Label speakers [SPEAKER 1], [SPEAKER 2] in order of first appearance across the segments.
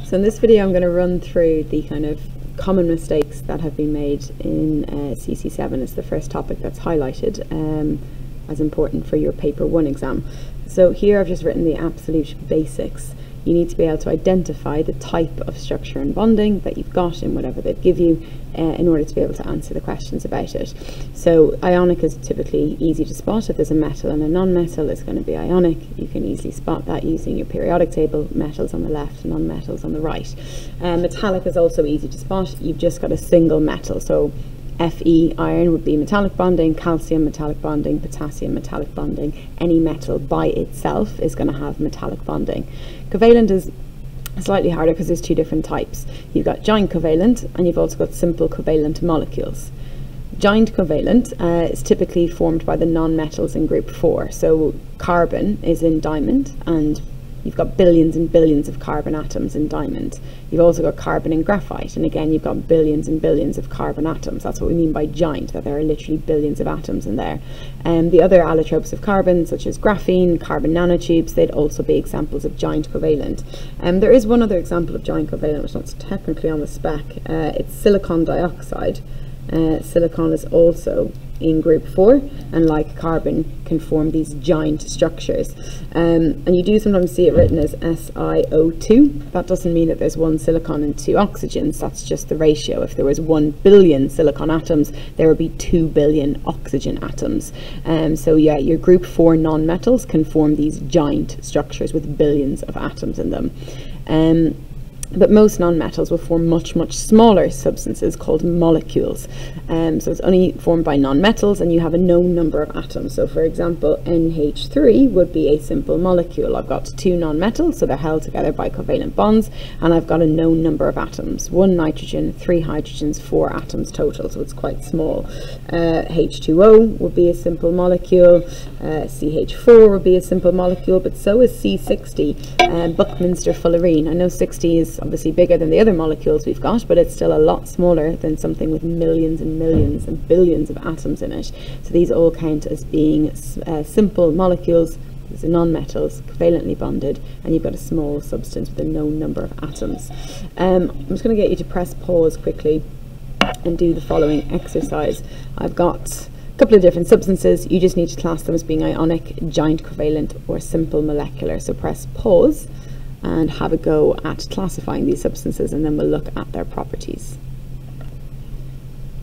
[SPEAKER 1] So in this video I'm going to run through the kind of common mistakes that have been made in CC7. It's the first topic that's highlighted as important for your paper 1 exam. So here I've just written the absolute basics. You need to be able to identify the type of structure and bonding that you've got in whatever they give you in order to be able to answer the questions about it. So ionic is typically easy to spot. If there's a metal and a non-metal, it's going to be ionic. You can easily spot that using your periodic table, metals on the left, non-metals on the right. Metallic is also easy to spot. You've just got a single metal. So Fe, iron, would be metallic bonding, calcium, metallic bonding, potassium, metallic bonding. Any metal by itself is going to have metallic bonding. Covalent is slightly harder because there's two different types. You've got giant covalent and you've also got simple covalent molecules. Giant covalent is typically formed by the non-metals in group 4. So carbon is in diamond, and you've got billions and billions of carbon atoms in diamond. You've also got carbon in graphite, and again you've got billions and billions of carbon atoms. That's what we mean by giant, that there are literally billions of atoms in there. The other allotropes of carbon, such as graphene, carbon nanotubes, they'd also be examples of giant covalent. There is one other example of giant covalent, which is not technically on the spec. It's silicon dioxide. Silicon is also in group 4, and like carbon can form these giant structures, and you do sometimes see it written as SiO2. That doesn't mean that there's one silicon and 2 oxygens, that's just the ratio. If there was 1 billion silicon atoms, there would be 2 billion oxygen atoms. So yeah, your group 4 non-metals can form these giant structures with billions of atoms in them. But most non-metals will form much, much smaller substances called molecules. So it's only formed by non-metals, and you have a known number of atoms. So for example, NH3 would be a simple molecule. I've got 2 non-metals, so they're held together by covalent bonds, and I've got a known number of atoms. 1 nitrogen, 3 hydrogens, 4 atoms total, so it's quite small. H2O would be a simple molecule. CH4 would be a simple molecule, but so is C60, Buckminster fullerene. I know 60 is obviously bigger than the other molecules we've got, but it's still a lot smaller than something with millions and millions and billions of atoms in it. So these all count as being simple molecules. These are non-metals, covalently bonded, and you've got a small substance with a known number of atoms. I'm just going to get you to press pause quickly and do the following exercise. I've got a couple of different substances. You just need to class them as being ionic, giant covalent, or simple molecular. So press pause and have a go at classifying these substances, and then we'll look at their properties.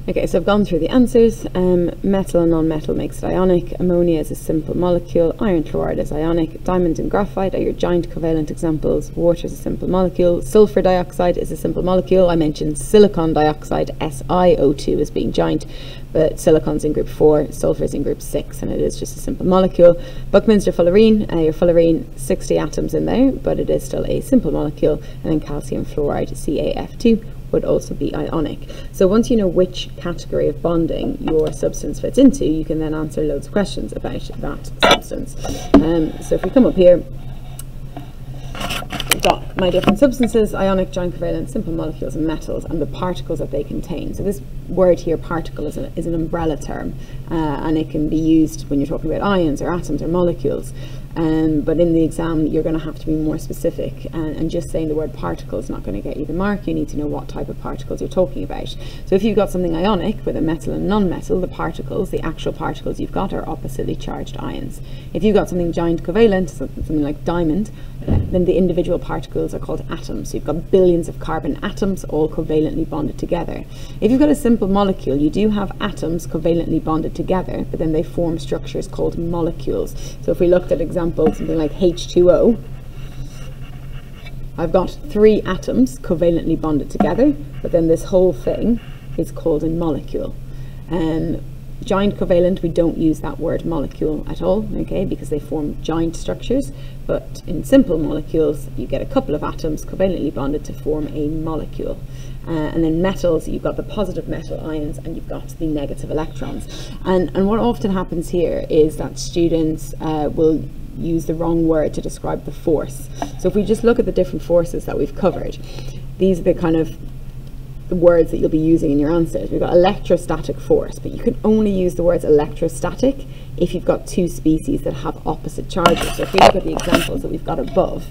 [SPEAKER 1] Okay, so I've gone through the answers. Metal and non-metal makes it ionic. Ammonia is a simple molecule. Iron chloride is ionic. Diamond and graphite are your giant covalent examples. Water is a simple molecule. Sulfur dioxide is a simple molecule. I mentioned silicon dioxide, SiO2, as being giant, but silicon's in group 4, sulfur's in group 6, and it is just a simple molecule. Buckminster fullerene, your fullerene, 60 atoms in there, but it is still a simple molecule. And then calcium fluoride, CaF2, would also be ionic. So once you know which category of bonding your substance fits into, you can then answer loads of questions about that substance. So if we come up here, I've got my different substances: ionic, giant covalent, simple molecules, and metals, and the particles that they contain. So this word here, particle, is an umbrella term, and it can be used when you're talking about ions or atoms or molecules. But in the exam you're going to have to be more specific, and just saying the word particle is not going to get you the mark. You need to know what type of particles you're talking about. So if you've got something ionic with a metal and non-metal, the particles, the actual particles you've got, are oppositely charged ions. If you've got something giant covalent, something like diamond, then the individual particles are called atoms. So you've got billions of carbon atoms all covalently bonded together. If you've got a simple molecule, you do have atoms covalently bonded together, but then they form structures called molecules. So if we looked at examples, something like H2O, I've got 3 atoms covalently bonded together, but then this whole thing is called a molecule. Giant covalent, we don't use that word molecule at all, okay, because they form giant structures. But in simple molecules, you get a couple of atoms covalently bonded to form a molecule. And then metals, you've got the positive metal ions and you've got the negative electrons. And what often happens here is that students will use the wrong word to describe the force. So if we just look at the different forces that we've covered, these are the kind of the words that you'll be using in your answers. We've got electrostatic force, but you can only use the words electrostatic if you've got 2 species that have opposite charges. So if we look at the examples that we've got above,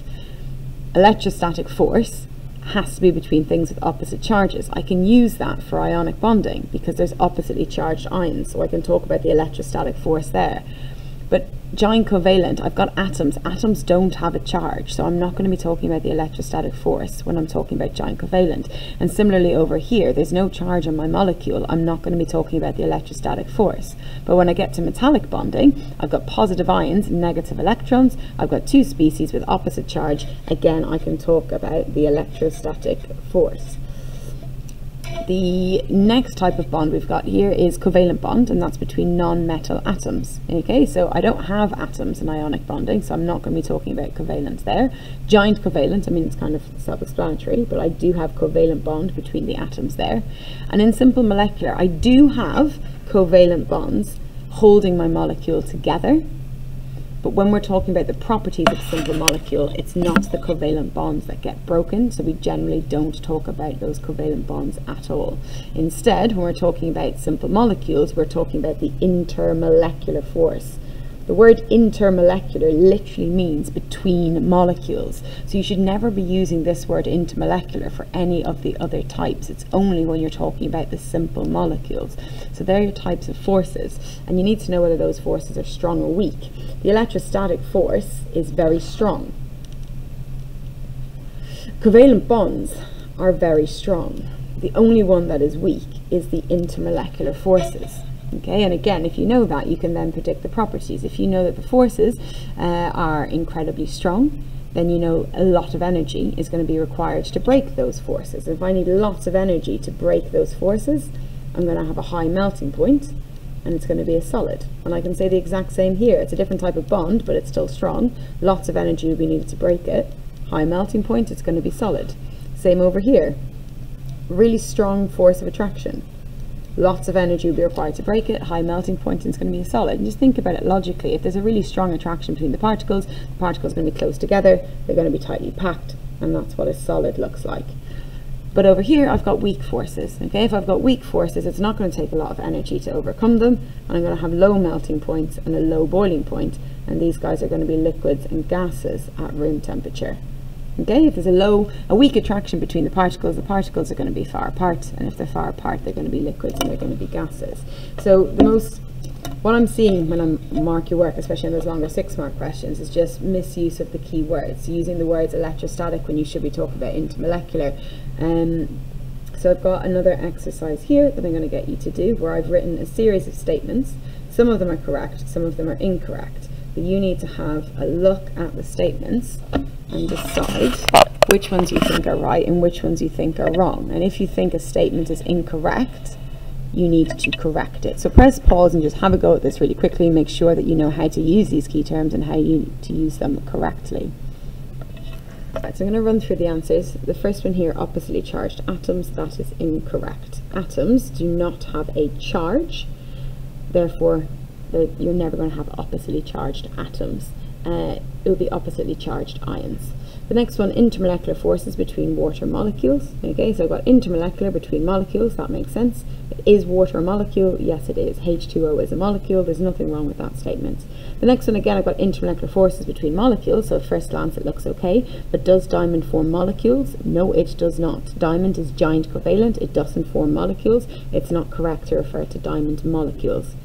[SPEAKER 1] electrostatic force has to be between things with opposite charges. I can use that for ionic bonding because there's oppositely charged ions, so I can talk about the electrostatic force there. But giant covalent, I've got atoms. Atoms don't have a charge, so I'm not going to be talking about the electrostatic force when I'm talking about giant covalent. And similarly over here, there's no charge on my molecule. I'm not going to be talking about the electrostatic force. But when I get to metallic bonding, I've got positive ions, negative electrons. I've got two species with opposite charge. Again, I can talk about the electrostatic force. The next type of bond we've got here is covalent bond, and that's between non-metal atoms. Okay, so I don't have atoms in ionic bonding, so I'm not going to be talking about covalent there. Giant covalent, I mean, it's kind of self-explanatory, but I do have covalent bond between the atoms there. And in simple molecular, I do have covalent bonds holding my molecule together. But when we're talking about the properties of a simple molecule, it's not the covalent bonds that get broken, so we generally don't talk about those covalent bonds at all. Instead, when we're talking about simple molecules, we're talking about the intermolecular force. The word intermolecular literally means between molecules. So you should never be using this word intermolecular for any of the other types. It's only when you're talking about the simple molecules. So they're your types of forces, and you need to know whether those forces are strong or weak. The electrostatic force is very strong. Covalent bonds are very strong. The only one that is weak is the intermolecular forces. Okay, and again, if you know that, you can then predict the properties. If you know that the forces are incredibly strong, then you know a lot of energy is going to be required to break those forces. If I need lots of energy to break those forces, I'm going to have a high melting point, and it's going to be a solid. And I can say the exact same here. It's a different type of bond, but it's still strong. Lots of energy will be needed to break it. High melting point, it's going to be solid. Same over here. Really strong force of attraction. Lots of energy will be required to break it. High melting point, and it's going to be a solid. And just think about it logically. If there's a really strong attraction between the particles are going to be close together, they're going to be tightly packed, and that's what a solid looks like. But over here, I've got weak forces. Okay, if I've got weak forces, it's not going to take a lot of energy to overcome them, and I'm going to have low melting points and a low boiling point, and these guys are going to be liquids and gases at room temperature. Okay, if there's a weak attraction between the particles are going to be far apart, and if they're far apart, they're going to be liquids and they're going to be gases. So what I'm seeing when I mark your work, especially in those longer 6-mark questions, is just misuse of the key words. So using the words electrostatic when you should be talking about intermolecular. So I've got another exercise here that I'm going to get you to do, where I've written a series of statements. Some of them are correct, some of them are incorrect. But you need to have a look at the statements and decide which ones you think are right and which ones you think are wrong. And if you think a statement is incorrect, you need to correct it. So press pause and just have a go at this really quickly. Make sure that you know how to use these key terms and how you to use them correctly. Right, so I'm going to run through the answers. The first one here, oppositely charged atoms, that is incorrect. Atoms do not have a charge, therefore you're never going to have oppositely charged atoms. It will be oppositely charged ions. The next one, intermolecular forces between water molecules. Okay, so I've got intermolecular between molecules, that makes sense. But is water a molecule? Yes, it is. H2O is a molecule. There's nothing wrong with that statement. The next one, again, I've got intermolecular forces between molecules. So at first glance, it looks okay. But does diamond form molecules? No, it does not. Diamond is giant covalent. It doesn't form molecules. It's not correct to refer to diamond molecules.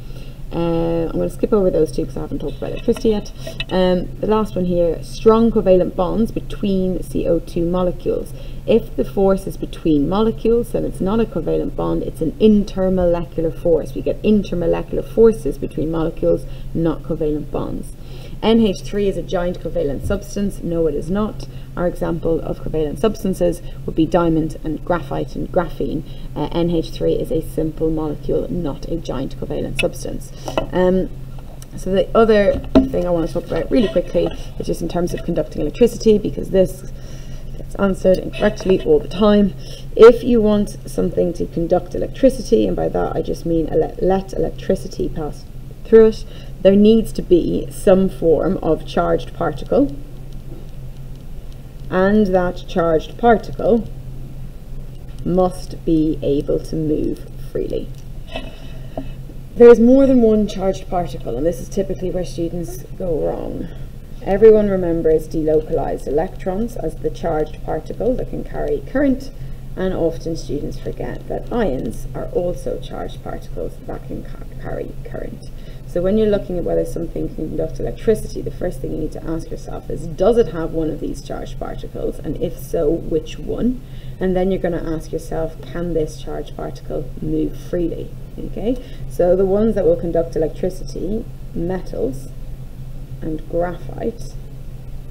[SPEAKER 1] I'm going to skip over those two because I haven't talked about electricity yet. The last one here, strong covalent bonds between CO2 molecules. If the force is between molecules, then it's not a covalent bond, it's an intermolecular force. We get intermolecular forces between molecules, not covalent bonds. NH3 is a giant covalent substance. No, it is not. Our example of covalent substances would be diamond and graphite and graphene. NH3 is a simple molecule, not a giant covalent substance. So the other thing I want to talk about really quickly is just in terms of conducting electricity, because this gets answered incorrectly all the time. If you want something to conduct electricity, and by that I just mean let electricity pass through it, there needs to be some form of charged particle, and that charged particle must be able to move freely. There's more than one charged particle, and this is typically where students go wrong. Everyone remembers delocalized electrons as the charged particle that can carry current, and often students forget that ions are also charged particles that can carry current. So when you're looking at whether something can conduct electricity, the first thing you need to ask yourself is, does it have one of these charged particles? And if so, which one? And then you're going to ask yourself, can this charged particle move freely? Okay, so the ones that will conduct electricity, metals and graphite,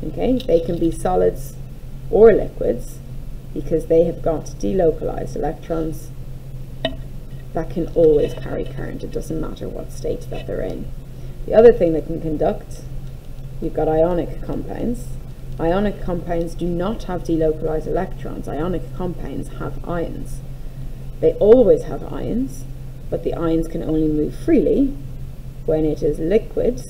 [SPEAKER 1] okay, they can be solids or liquids because they have got delocalized electrons that can always carry current. It doesn't matter what state that they're in. The other thing that can conduct, you've got ionic compounds. Ionic compounds do not have delocalized electrons. Ionic compounds have ions. They always have ions, but the ions can only move freely when it is liquid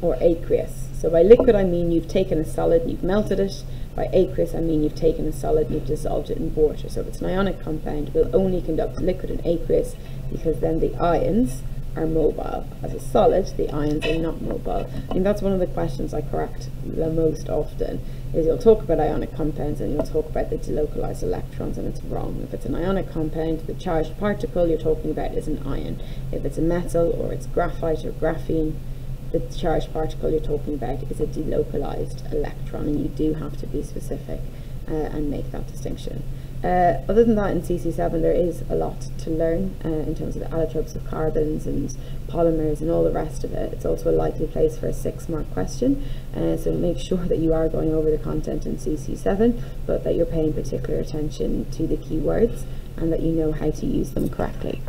[SPEAKER 1] or aqueous. So by liquid I mean you've taken a solid and you've melted it. By aqueous I mean you've taken a solid and you've dissolved it in water. So if it's an ionic compound, it will only conduct liquid and aqueous because then the ions are mobile. As a solid, the ions are not mobile. I think that's one of the questions I correct the most often, is you'll talk about ionic compounds and you'll talk about the delocalized electrons, and it's wrong. If it's an ionic compound, the charged particle you're talking about is an ion. If it's a metal or it's graphite or graphene, the charged particle you're talking about is a delocalized electron, and you do have to be specific and make that distinction. Other than that, in CC7 there is a lot to learn in terms of the allotropes of carbons and polymers and all the rest of it. It's also a likely place for a 6-mark question, so make sure that you are going over the content in CC7, but that you're paying particular attention to the keywords and that you know how to use them correctly.